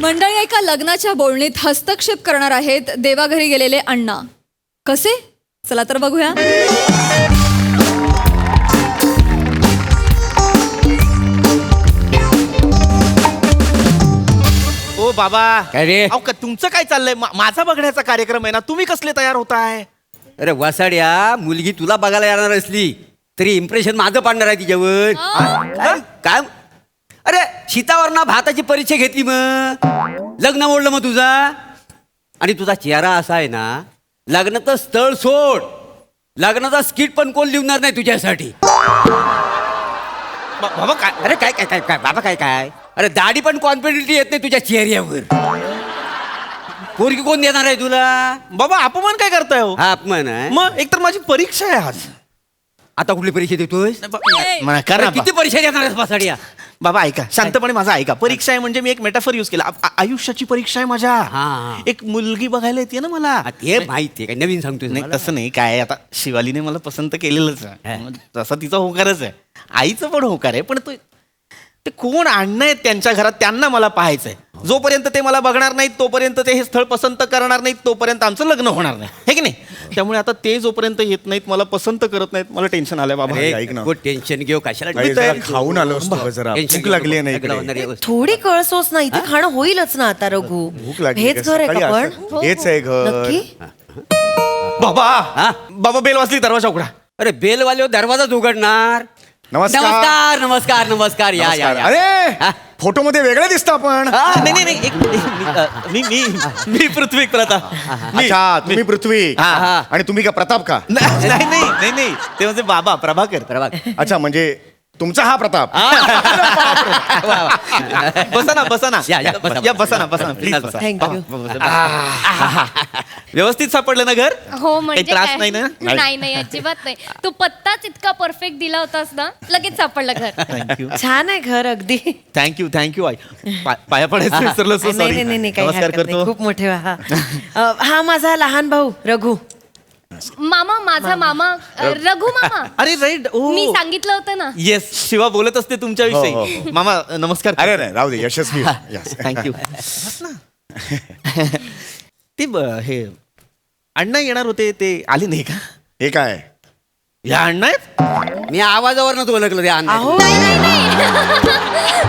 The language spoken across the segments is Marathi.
मंडळी एका लग्नाच्या बोलणीत हस्तक्षेप करणार आहेत देवाघरी गेलेले अण्णा. कसे? चला तर बघूया. ओ बाबा, काय रे? अहो तुमचं काय चाललंय? माझा बघण्याचा कार्यक्रम आहे ना, तुम्ही कसले तयार होताय? अरे वसाड्या, मुलगी तुला बघायला येणार असली तरी इम्प्रेशन माझं पाडणार आहे तिच्यावर. काय काय? अरे शीतावरना भाताची परीक्षा घेतली, मग लग्न मोडलं मग तुझा. आणि तुझा चेहरा असा आहे ना, लग्नाचं स्थळ सोड, लग्नाचा स्किट पण कोण लिहणार नाही तुझ्यासाठी. बाबा काय? अरे काय काय काय काय बाबा, काय काय? अरे दाढी पण कॉन्फिडेंटली येत नाही तुझ्या चेहऱ्यावर. पोरगी कोण देणार आहे तुला? बाबा अपमान काय करताय हो? हा अपमान आहे. मग एकतर माझी परीक्षा आहे आज. आता कुठली परीक्षा देतोय? करा किती परीक्षा देणार आहेस बसाड्या? बाबा ऐका, शांतपणे माझा ऐका. परीक्षा आहे म्हणजे मी एक मेटाफर युज केला. आयुष्याची परीक्षा आहे माझ्या. हा. एक मुलगी बघायला येते ना मला. हे माहिती आहे, काय नवीन सांगतोय? नाही तसं नाही, काय आता शिवालीने मला पसंत केलेलंच आहे, मग तसा तिचा होकारच आहे. आईचं पण होकार आहे, पण ते कोण आणणं आहेत त्यांच्या घरात, त्यांना मला पाहायचंय. जोपर्यंत ते मला बघणार नाहीत तोपर्यंत ते हे स्थळ पसंत करणार नाहीत, तोपर्यंत आमचं लग्न होणार नाही, हे की नाही? त्यामुळे आता ते जोपर्यंत येत नाहीत, मला पसंत करत नाहीत, मला टेन्शन आलंय बाबा. ऐक ना. टेन्शन घेऊ कशाला? अरे जरा खाऊन आलो असतो जरा. टेन्शन भूक लागली नाही इकडे. नाही. थोडी कळसोच नाही इथे खाणं होईलच ना आता रघु. भूक लागली हेच घर आहे का सकाळी पण? असं- हेच आहे घर. नक्की? बाबा हा? बाबा बेल वाजली, दरवाजा उघडा. अरे बेलवाले दरवाजाच उघडणार. नमस्कार. नमस्कार नमस्कार नमस्कार. या या या. अरे हा? फोटो मध्ये वेगळं दिसतं आपण. नाही नाही नाही, मी पृथ्वी प्रताप. अच्छा, तुम्ही पृथ्वी हा. आणि तुम्ही का प्रताप का? नाही नाही नाही नाही, ते म्हणजे बाबा प्रभाकर. प्रभाग. अच्छा, म्हणजे तुमचा हा प्रताप. बसा ना बसा ना. या, बसा, या बसा ना बसा ना प्लीज बसा. थँक्यू. व्यवस्थित सापडलं ना घर? हो म्हणजे काही त्रास काय? नाही ना? नाही नाही अजिबात नाही. तू पत्ताच इतका परफेक्ट दिला होतास ना, लगेच सापडलं घर. थँक्यू छान आहे घर अगदी. थँक्यू आई. पाया पडायचं विसरलो, so नाही sorry. नाही नाही काही नमस्कार हरकत नाही. करतो. खूप मोठे हा. हा माझा लहान भाऊ रघु. मामा माझा मामा रघु मामा. अरे राईट. मी सांगितलं होतं ना. येस, शिवा बोलत असते हो, तुमच्याविषयी. मामा नमस्कार. अरे नाही, राहू दे, यशस्वी. Yes. थँक्यू. ते हे अण्णा येणार होते, ते आले नाही का? हे काय? या अण्णा आहेत? मी आवाजावरनं तो ओळखलं ते अण्णा. अहो नाही नाही नाही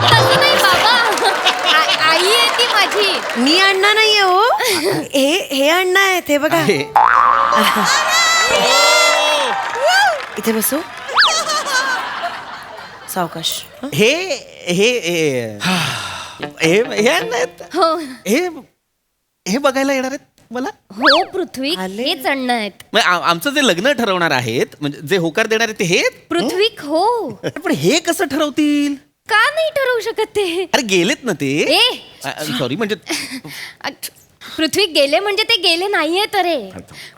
तसं नाही बाबा. आई आहे ती माझी. मी अण्णा नाहीये हो. हे अण्णा आहेत हे बघा. हे. इथे बसू. सावकाश. हं? हे हे हे हे अण्णा आहेत? हो हे बघायला येणार आहेत मला? हो पृथ्वी आले. हेच अण्णा आहेत. म्हणजे आमचं जे लग्न ठरवणार आहेत, म्हणजे जे होकार देणार आहेत ते हे? पृथ्वीक हो. पण हे कसं ठरवतील? का नाही ठरवू शकत ते? अरे गेलेत ना ते. ए सॉरी, म्हणजे पृथ्वी गेले म्हणजे ते गेले नाहीयेत रे.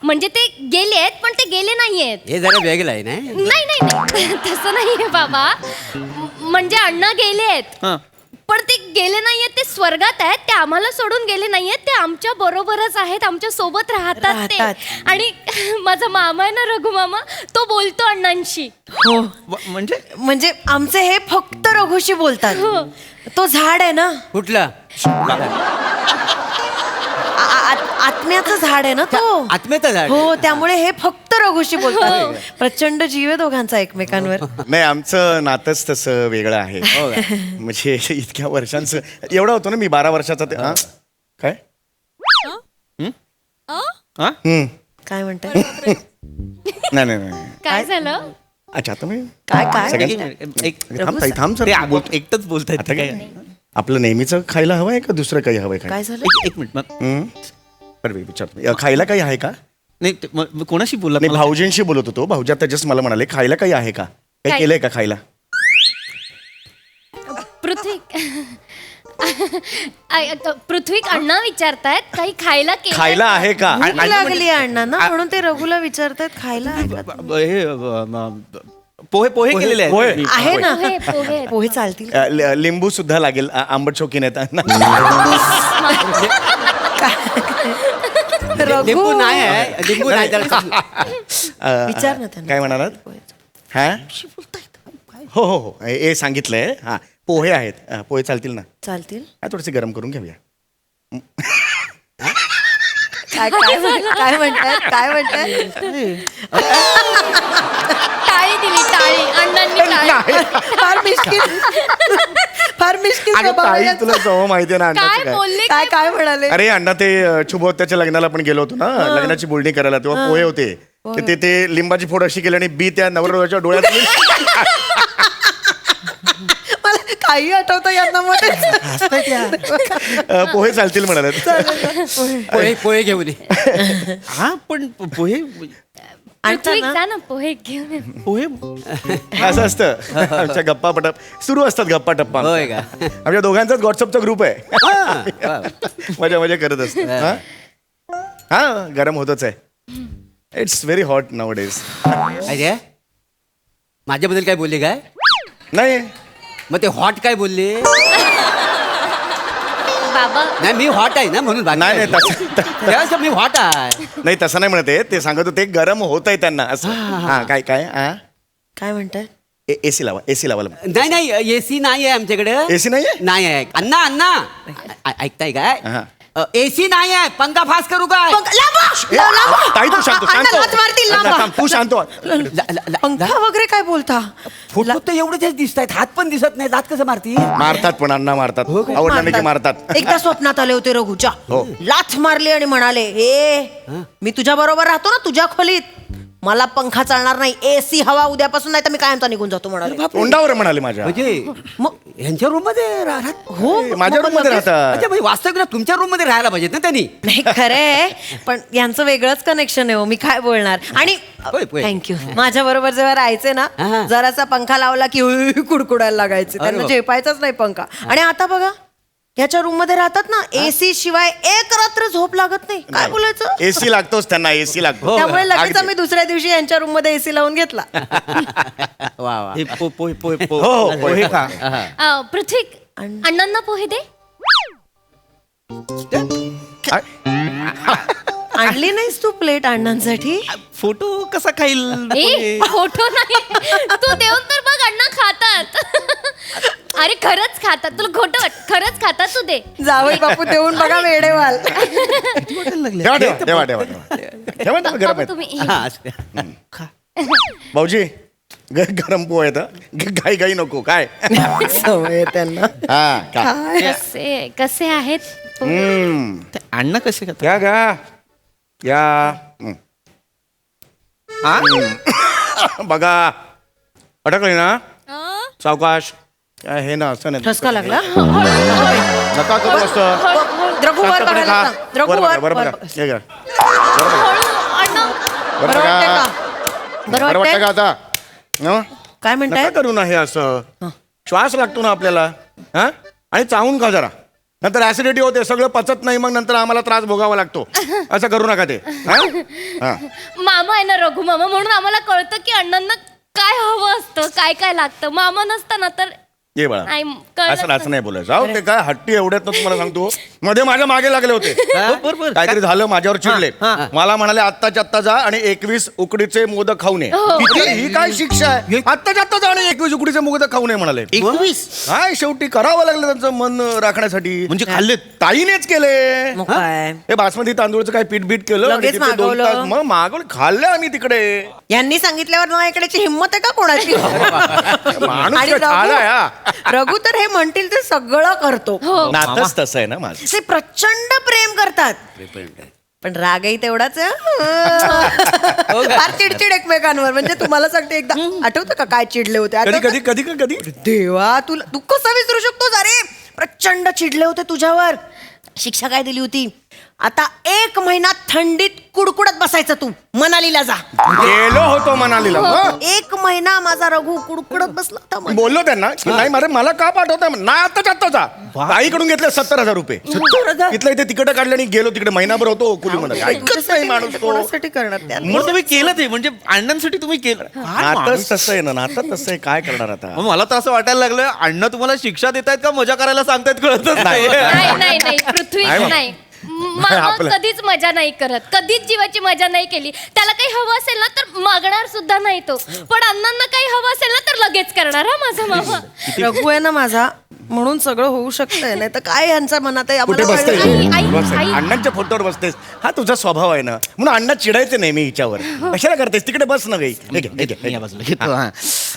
म्हणजे ते गेलेत पण ते गेले नाहीयेत. हे जरा वेगळं आहे ना. नाही नाही नाही तसं नाहीये बाबा. म्हणजे अण्णा गेलेत हा. पण ते गेले नाहीयेत, ते स्वर्गात आहेत. ते आम्हाला सोडून गेले नाहीयेत, ते आमच्या बरोबरच आहेत, आमच्या सोबत राहतात ते. आणि माझा मामा आहे ना रघु मामा, तो बोलतो अण्णांशी. हो म्हणजे आमचे हे फक्त रघुशी बोलतात. तो झाड आहे ना, कुठलं? आत्म्याचं झाड आहे ना तो. आत्म्याचं झाड? हो त्यामुळे हे फक्त रघुशी बोलतात. प्रचंड जीव आहे दोघांचा एकमेकांवर. नाही, आमचं नातंच तसं वेगळं आहे. म्हणजे इतक्या वर्षांचं एवढा होतो ना मी, 12 वर्षाचा ते. हा? काय? हा? काय म्हणताय? नाही नाही नाही. काय झालं? अच्छा, आता मी काय काय थांब ताई, थांब सर. एकटंच बोलतायत आता काय? काय आपलं नेहमीचं खायला हवंय का दुसरं काही हवंय काय? काय झालं? एक मिनिट मग. बरं विचारतो, खायला काही आहे का? नाही मग कोणाशी बोलला? नाही, भाऊजींशी बोलत होतो. भाऊजी आता जस्ट मला म्हणाले खायला काही आहे का, काही काय? केलंय का खायला? पृथ्वी पृथ्वी अण्णा विचारतायत काही खायला केलंय खायला का? आहे का? भूक लागली अण्णांना म्हणून ते रघुला विचारतात खायला आहे का? पोहे पोहे केलेले आहेत. पोहे? आहे ना. पोहे पोहे पोहे चालतील. लिंबू सुद्धा लागेल, आंबट शौकीन आहेत. लिंबू नाही आहे, लिंबू नाही त्याला. विचार ना त्यांना. काय म्हणालात? हा, हो हो हो, हे सांगितलंय. हा, पोहे आहेत. पोहे चालतील ना? चालतील. थोडेसे गरम करून घेऊया. काय काय म्हणतात काय म्हणतात टाळी दिली टाळी अण्णांनी टाळी फार मिश्किल अगं स्वभाव ताई आहे यांचा. तुला सव माहितीये ना अण्णाचं काय काय बोलले काय काय म्हणाले अरे अण्णा ते शुभोत्याच्या लग्नाला पण गेलो होतो ना लग्नाची बोलणी करायला तेव्हा पोहे होते ते लिंबाची फोड अशी केली आणि बी त्या नवरदेवाच्या डोळ्यात मला काही आठवतं यांना मध्ये पोहे चालतील म्हणाले पोहे पोहे घेऊन ये. हा पण पोहे पृथ्वी जा ना पोहे घेऊन ये. पोहे असं असतं आमच्या गप्पा पटप सुरू असतात गप्पा टप्पा होय का? आमच्या दोघांचाच व्हॉट्सअपचा ग्रुप आहे हा. मजा मजा करत असतो हा गरम होतच आहे it's very hot now days अरे माझ्याबद्दल काय बोलले काय नाही मग ते हॉट काय बोलले बाबा नाही मी हॉट आहे ना म्हणून बाकी नाही काय? त्यावेळेस मी हॉट आहे नाही तसं नाही म्हणत आहे ते सांगत होते गरम होत आहे त्यांना असं हा काय काय हा काय म्हणतात एसी लावा एसी लावा नाही नाही एसी नाही आहे आमच्याकडे एसी नाहीये नाही आहे अण्णा अण्णा ऐकताय काय हा. एसी नाही आहे पंखा फास करू काय ताई तू शांत शांत अण्णा, हात मारतील, लांब. थांब, तू शांत हो. पंखा वगैरे काय बोलता फोटो तर एवढेच दिसत आहेत हात पण दिसत नाही दात कसं मारती मारतात पण अण्णा मारतात आवडलं नाही की मारतात एकदा स्वप्नात आले होते रघुच्या हो. लाथ मारली आणि म्हणाले हे मी तुझ्या बरोबर राहतो ना तुझ्या खोलीत मला पंखा चालणार नाही एसी हवा उद्यापासून नाही तर मी कायमचा निघून जातो म्हणाले तोंडावर म्हणाले माझ्या म्हणजे मग यांच्या रूम मध्ये राहत हो माझ्या रूम मध्ये राहतात अच्छा म्हणजे वास्तविक ना तुमच्या रूम मध्ये राहायला पाहिजेत ना त्यांनी नाही खरंय पण यांचं वेगळंच कनेक्शन आहे हो मी काय बोलणार आणि होय, होय. थँक्यू माझ्या बरोबर जेव्हा राहायचे ना हा. जरासा पंखा लावला की कुडकुडायला लागायचे त्यांना बाप. झेपायचाच नाही पंखा आणि आता बघा याच्या रूम मध्ये राहतात ना एसी शिवाय एक रात्र झोप लागत नाही काय बोलायचं एसी लागतोच त्यांना एसी लागतो त्यामुळे लगेच अगदी. आम्ही दुसऱ्या दिवशी यांच्या रूम मध्ये एसी लावून घेतला वा वा हे पोहे पोहे हो, हो, पोहे का पृथ्वी अण्णांना पोहे दे आणली नाहीस तू प्लेट अण्णांसाठी फोटो कसा खाईल ए फोटो नाही तू देऊन तर बघ अण्णा खातात अरे खरंच खातात तुला खोटं वाट खरंच खातात तू दे जावई बापू देऊन बघा वेडेवाल ठेवा ठेवा ठेवा ठेवा ठेवा ना, गरम बाबा, आहेत तुम्ही हा, असं द्या. भाऊजी गरम पोहे आहेत घाई घाई नको काय सवय आहे त्यांना हा का कसे कसे आहेत ते अण्णा कसे खातात घ्या घ्या या बघा अटकले ना सावकाश काय हे ना असं नाही ठसका लागला नका करू असं रघुवर शांतपणे बघायला खा. सांग. रघुवर बरोबर बरोबर वर- हे घ्या. अण्णा बरं बरं वाटतंय का? का बरं बरं वाटतं वाटतंय का आता हं? काय नका म्हणताय करू ना हे असं श्वास लागतो ना आपल्याला हा आणि चावून खा जरा नंतर ऍसिडिटी होते सगळं पचत नाही मग नंतर आम्हाला त्रास भोगावा लागतो असं करू नका ते हा? हा. मामा आहे ना रघु मामा म्हणून आम्हाला कळतं की अण्णांना काय हवं असतं काय काय लागतं मामा नसतं ना तर ये बाळा नाही, कळलं असं असं नाही बोलायचं अहो ते काय हट्टी एवढ्यात ना तुम्हाला सांगतो मध्ये माझ्या मागे लागले होते बरोबर काहीतरी झालं माझ्यावर चिडले मला म्हणाले आत्ताच्या आत्ता जा आणि 21 उकडीचे मोदक खाऊ नये किती- ही काय शिक्षा आहे आत्ताच्या आत्ता जा आणि 21 उकडीचे मोदक खाऊ नये म्हणाले 21 काय शेवटी करावं लागलं त्यांचं मन राखण्यासाठी म्हणजे खाल्लेत ताईनेच केले मग काय हे बासमती तांदूळचं काय पीठ बीट केलं आणि लगेच तिथे 2 मागवलं. तास मग मागवलं खाल्लं आम्ही तिकडे यांनी सांगितल्यावर ना इकडेची हिंमत आहे का कोणाची माणूस आणि काय ठाला आहे, रघु तर हे म्हणतील ते सगळं करतो नातच तसं आहे ना माझं ते प्रचंड प्रेम करतात पण रागही तेवढाच आहे, फार चिडचिड एकमेकांवर म्हणजे तुम्हाला सांगते एकदा आठवतं का काय चिडले होते कधी आठवतं? कधी कधी कधी देवा तुला तू कसं विसरू शकतोस अरे प्रचंड चिडले होते तुझ्यावर शिक्षा काय दिली होती आता 1 महिना थंडीत कुडकुडत बसायचं तू मनालीला जा गेलो होतो मनालीला मग 1 महिना माझा रघु कुडकुडत बसला होता मी बोललो त्यांना की नाही मारे मला का पाठवताय नाही आत्ताच आत्ताचा ताईकडून घेतले 70,000 रुपये इथलं इथे तिकडे काढले आणि गेलो तिकडे महिनाभर होतो कुली म्हणत ऐकत नाही माणूस तो कोणासाठी करणार त्या मग तुम्ही केलं ते म्हणजे अण्णांसाठी तुम्ही केलं काय माणूस? नातच तसं आहे ना नातच तसं आहे काय करणार आता मग मला तर असं वाटायला लागलं अण्णा तुम्हाला शिक्षा देत आहेत का मजा करायला सांगतायत कळतच नाही नाही नाही नाही पृथ्वी नाही बाबा. नाही मामा आपलं. कधीच मजा नाही करत कधीच जीवाची मजा नाही केली त्याला काही हवं असेल ना तर मागणार सुद्धा नाही तो पण अण्णांना काही हवं असेल ना तर लगेच करणार हा माझा मामा रघु आहे ना माझा म्हणून सगळं होऊ शकतंय, नाही तर काय यांच्या मनात आहे कुठे आम्हाला बसतेस कळलं नाही. आई. अण्णांच्या फोटोवर बसतेस हा तुझा स्वभाव आहे ना म्हणून अण्णा चिडायचे नाही मी हिच्यावर कशाला करतेस तिकडे बस ना गई मी या बाजूला घेतो, हा.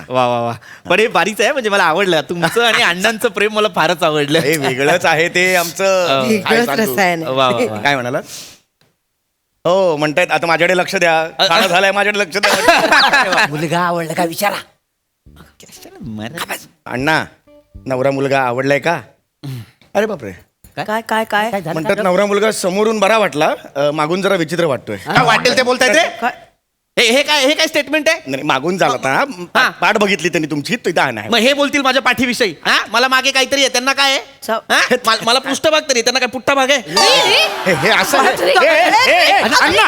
वा वा वा पण हे बारीच आहे म्हणजे मला आवडलं तुमचं आणि अण्णांचं प्रेम मला फारच आवडलं. हे वेगळंच आहे ते आमचं वेगळंच काय सांगू? रसायन आहे. वा वा वा. काय म्हणाला हो म्हणतायत आता माझ्याकडे लक्ष द्या खाणं झालंय माझ्याकडे लक्ष द्या मुलगा आवडला का विचारा. अण्णा नवरा मुलगा आवडलाय का अरे बापरे काय काय काय काय झालं? म्हणतात नवरा मुलगा समोरून बरा वाटला मागून जरा विचित्र वाटतोय काय वाटेल ते बोलताय ते काय? हे काय स्टेटमेंट आहे. नाही मागून झाला हा. ना पाठ बघितली त्यांनी तुमची तिथं नाही मग हे बोलतील माझ्या पाठीविषयी हा मला मागे काहीतरी आहे त्यांना काय आहे सा- हा? मला पृष्ठभाग तरी त्यांना काय पुट्टा भाग आहे. हे असं आहे. अण्णा,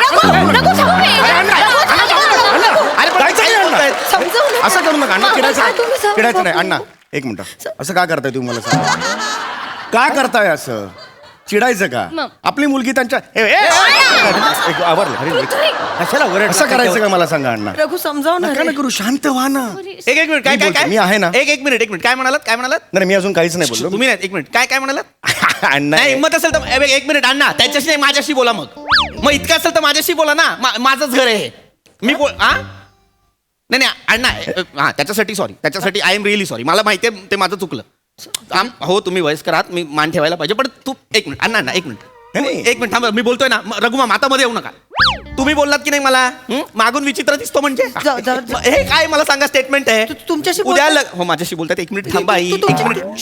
अरे पण जायचं काय नाही, अण्णा. बोलतायत? समजावून सांगा. असं करू नका अण्णा काय तुम्ही चिडायचं सांगा, चिडायचं नाही बापू. अण्णा एक मिनिट असं का करताय तुम्ही मला सांगा का करताय असं चिडायचं का मग. आपली मुलगी त्यांच्या एक आवरलं अरे, कशाला ओरड असं करायचं का मला सांगा अण्णा रघु समजाव ना नका रे. ना करू शांत व्हा ना एक मिनिट काय मी काय बोलतो, काय मी आहे ना. एक मिनिट काय म्हणालात नाही मी अजून काहीच नाही बोललो तुम्ही नाही एक मिनिट काय म्हणालात अण्णा नाही हिंमत असेल तर एक मिनिट अण्णा त्याच्याशी नाही माझ्याशी बोला मग इतकं असेल तर माझ्याशी बोला ना माझंच घर आहे हे. मी बोल हा नाही अण्णा हा त्याच्यासाठी आय एम रिअली सॉरी मला माहिती आहे ते माझं चुकलं हो तुम्ही वयस्कर आहात मी मान ठेवायला पाहिजे पण तू एक मिनिट अण्णा एक मिनिट नाही. एक मिनिट थांबा मी बोलतोय ना रघुमा मातामध्ये येऊ नका तुम्ही बोललात की नाही मला मागून विचित्र दिसतो म्हणजे हे काय मला सांगा स्टेटमेंट आहे तुमच्याशी उद्या बोलतात? हो माझ्याशी बोलतात एक मिनिट थांबा आई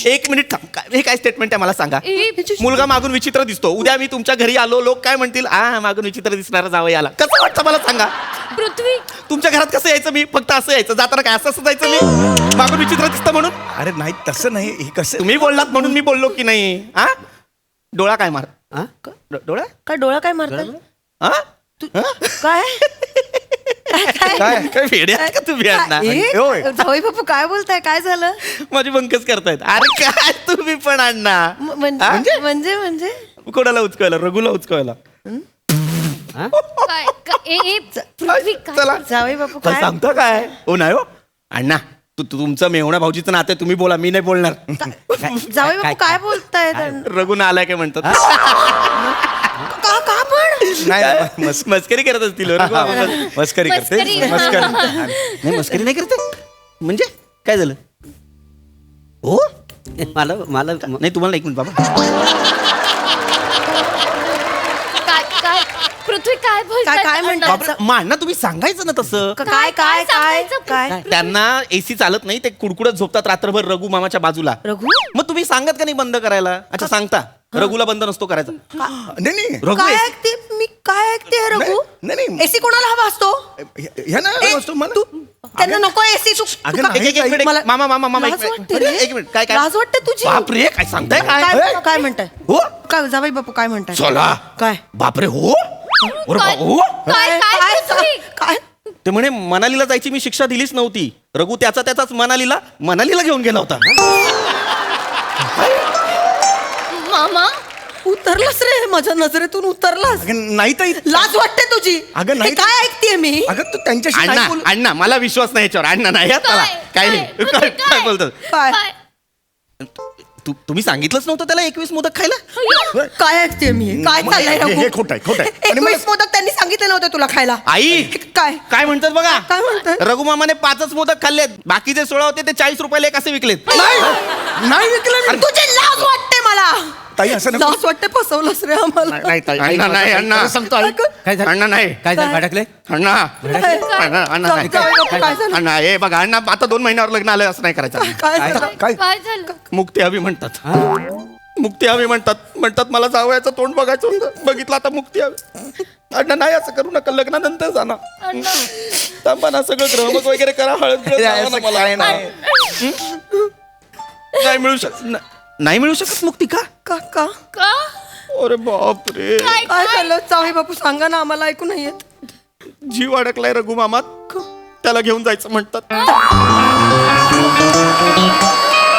एक मिनिट थांब हे काय स्टेटमेंट आहे मला सांगा मुलगा मागून विचित्र दिसतो उद्या मी तुमच्या घरी आलो लोक काय म्हणतील मागून विचित्र दिसणारा जावं याला कसं वाटतं मला सांगा पृथ्वी तुमच्या घरात कसं यायचं मी फक्त असं यायचं जाताना काय असं जायचं मी मागून विचित्र दिसतं म्हणून अरे नाही तसं नाही हे कसं तुम्ही बोललात म्हणून मी बोललो की नाही हा डोळा काय मार हा? डोळा काय डोळा काय मारतात हा काय काय काय वेडे आहे का तुम्ही अण्णा होय. जावई बापू काय बोलताय काय झालं माझी बंकच करतायत अरे काय तुम्ही पण अण्णा म्हणजे कोणाला उचकायला रघुला उचकायला पृथ्वी काय चला जावई बापू पण काय सांगतो काय हो नाही हो अण्णा तुमचं मेवणा भाऊजीचं नातं आहे, तुम्ही बोला मी नाही बोलणार जावई बापू काय बोलताय रघुना आलाय काय म्हणतात का पण नाही मस्करी करत असतील हो, रघु मामा. मस्करी करते मस्करी, हा. मस्करी नाही मस्करी नाही करते म्हणजे काय झालं हो मला नाही तुम्हाला एक मिनिट बाबा काय पृथ्वी काय बोलताय? काय म्हणतात? बापरे, मा अण्णा तुम्ही सांगायचं ना तसं काय काय काय सांगायचं? काय त्यांना एसी चालत नाही ते कुडकुडत झोपतात रात्रभर रघु मामाच्या बाजूला रघु मग तुम्ही सांगत का नाही बंद करायला अच्छा सांगता रघुला बंद नसतो करायचा नाही नाही रघु काय AC ऐकते मी काय ऐकते रघु नाही, नाही. एसी कोणाला हवा असतो ह्या ना वस्तू मला तू त्यांना नको एसी तू अगं, तू का- एक मिनिट मला- मामा लाज वाटते रे. एक मिनिट काय लाज वाटते तुझी बापरे काय सांगताय काय काय काय म्हणताय हो काय जावई बापू काय म्हणताय चला काय बापरे हो अरे काय? बाबा, हो काय काय पृथ्वी? काय ते म्हणे मनालीला जायची मी शिक्षा दिलीच नव्हती रघु त्याचाच मनालीला घेऊन गेला होता मामा उतरलास रे माझ्या नजरेतून उतरलास अगं, नाही ताई लाज वाटते तुझी अगं, नाही. हे काय ऐकतेय मी अगं तू त्यांच्याशी अण्णा नाही बोल- अण्णा मला विश्वास नाही याच्यावर अण्णा नाही यात मला काय नाही. काय? काय काय? बोलतात काय काय तुम्ही सांगितलंच नव्हतं त्याला 21 मोदक खायला काय ऐकतेय मी काय मग चाललंय हे- रघु? हे खोटं आहे, खोटं आहे. आणि 21 मोदक त्यांनी सांगितले नव्हते तुला खायला आई काय काय म्हणतात बघा काय म्हणतात? रघुमामाने 5च मोदक खाल्लेत बाकीचे 16 होते ते 40 रुपयाला एक असे विकलेत नाही विकलं मी. तुझी लाज वाटते मला ताई असं नको. लाज वाटते फसवलंस रे आम्हाला नाही ताई अण्णा नाही अण्णा सांगतो आई. काय झालं अण्णा नाही काय झालं भडकले अण्णा अण्णा अण्णा नाही. जावई बापू, काय झालं? अण्णा हे बघा अण्णा आता 2 महिन्यावर लग्न आलं असं नाही करायचं काय झालं? काय काय झालं मुक्ती हवी म्हणतात मुक्ती हवी म्हणतात मला जावयाचं तोंड बघायचं होतं बघितलं आता मुक्ती हवी अण्णा नाही असं करू नका लग्नानंतर जा ना अण्णा थांबा ना सगळं ग्रहमक वगैरे करा हळद बिळद लावा ना मला काय नाही. नाही मिळू शकत मुक्ती का का का का अरे बापरे काय काय झालं जावई बापू सांगा ना आम्हाला ऐकू नाही येत जीव अडकलाय रघु मामात त्याला घेऊन जायचं म्हणतात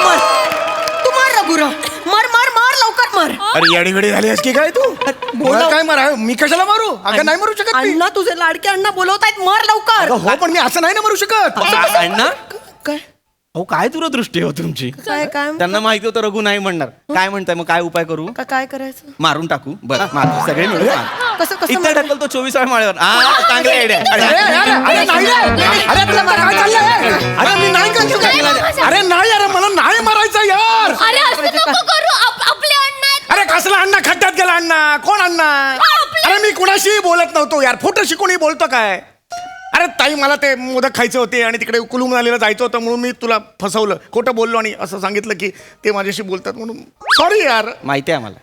मर तू मार रघुरा मार मार मार लवकर मार अरे येडी वेडी झाली आहेस की काय तू मला काय मारा मी कशाला मारू अगं नाही मारू शकत मी. अण्णा तुझे लाडके अण्णा बोलवतायत मार लवकर अगं, हो पण मी असं नाही ना मारू शकत अण्णा काय अहो काय दूरदृष्टी हो तुमची. काय काय त्यांना माहिती होतं रघु नाही म्हणणार. काय म्हणताय मग, काय उपाय करू? काय करायचं? मारून टाकू. बरं मारू सगळे मिळून मारू. कसं कसं इथे ढकलतो 24 माळ्यावर. चांगली आयडिया. अरे नाही रे. अरे तुला काय चाललंय? अरे मी नाही करतो. अरे नाही, अरे मला नाही मारायचं यार. अरे असं नको करू, आपले अण्णा आहेत. अरे कसला अण्णा? खड्ड्यात गेला अण्णा. कोण अण्णा? अरे मी कुणाशी बोलत नव्हतो यार. फोटो शिकून बोलतो काय? अरे ताई मला ते मोदक खायचे होते आणि तिकडे कुलू मनालीला जायचं होतं म्हणून मी तुला फसवलं, खोटं बोललो आणि असं सांगितलं की ते माझ्याशी बोलतात म्हणून. सॉरी यार. माहिती आहे मला.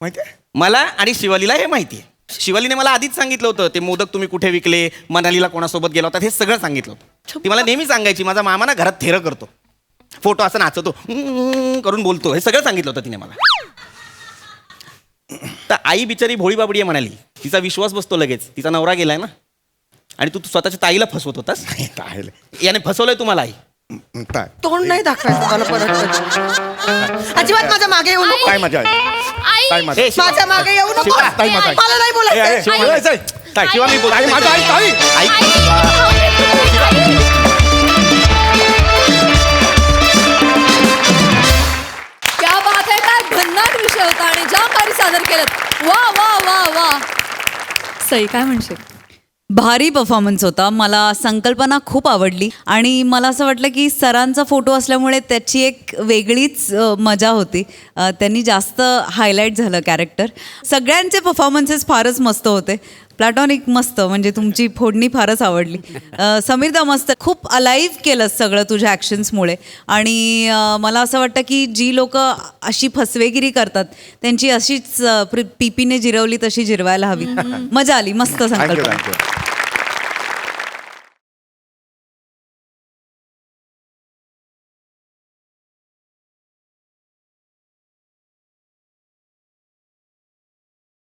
माहिती आहे मला आणि शिवालीला हे माहिती आहे. शिवालीने मला आधीच सांगितलं होतं ते मोदक तुम्ही कुठे विकले, मनालीला कोणासोबत गेला होता, हे सगळं सांगितलं होतं. ती मला नेहमी सांगायची माझा मामा ना घरात थेरं करतो, फोटो असं नाचतो करून बोलतो, हे सगळं सांगितलं होतं तिने मला. तर आई बिचारी भोळी बाबडी आहे म्हणाली, तिचा विश्वास बसतो लगेच. तिचा नवरा गेलाय ना आणि तू स्वतःच्या ताईला फसवत होतास. याने फसवलंय तुम्हाला आई. तोंड नाही दाखवायचं मला परत. अजिबात माझ्या मागे येऊ नको. काय मजा आहे? आई काय मजा? ए, शिवा- माझ्या मागे येऊ नको. शिवा, ताई माझा आहे. मला नाही बोलायचं. बोलायचंय. ताई, शिवा मी बोलतो. ताई माझा आहे, ताई. क्या बात आहे. काय भन्नाट विषय होता आणि ज्या भारी सादर केलं. वा वा वा वा. सई काय म्हणशील? भारी परफॉर्मन्स होता. मला संकल्पना खूप आवडली आणि मला असं वाटलं की सरांचा फोटो असल्यामुळे त्याची एक वेगळीच मजा होती. त्यांनी जास्त हायलाईट झालं कॅरेक्टर. सगळ्यांचे परफॉर्मन्सेस फारच मस्त होते. प्लॅटॉनिक मस्त, म्हणजे तुमची फोडणी फारच आवडली. समीरदा मस्त, खूप अलाइव्ह केलं सगळं तुझ्या ॲक्शन्समुळे. आणि मला असं वाटतं की जी लोक अशी फसवेगिरी करतात त्यांची अशीच पीपीने जिरवली तशी जिरवायला हवी. मजा आली, मस्त थँक्यू संकल्पना. थँक्यू.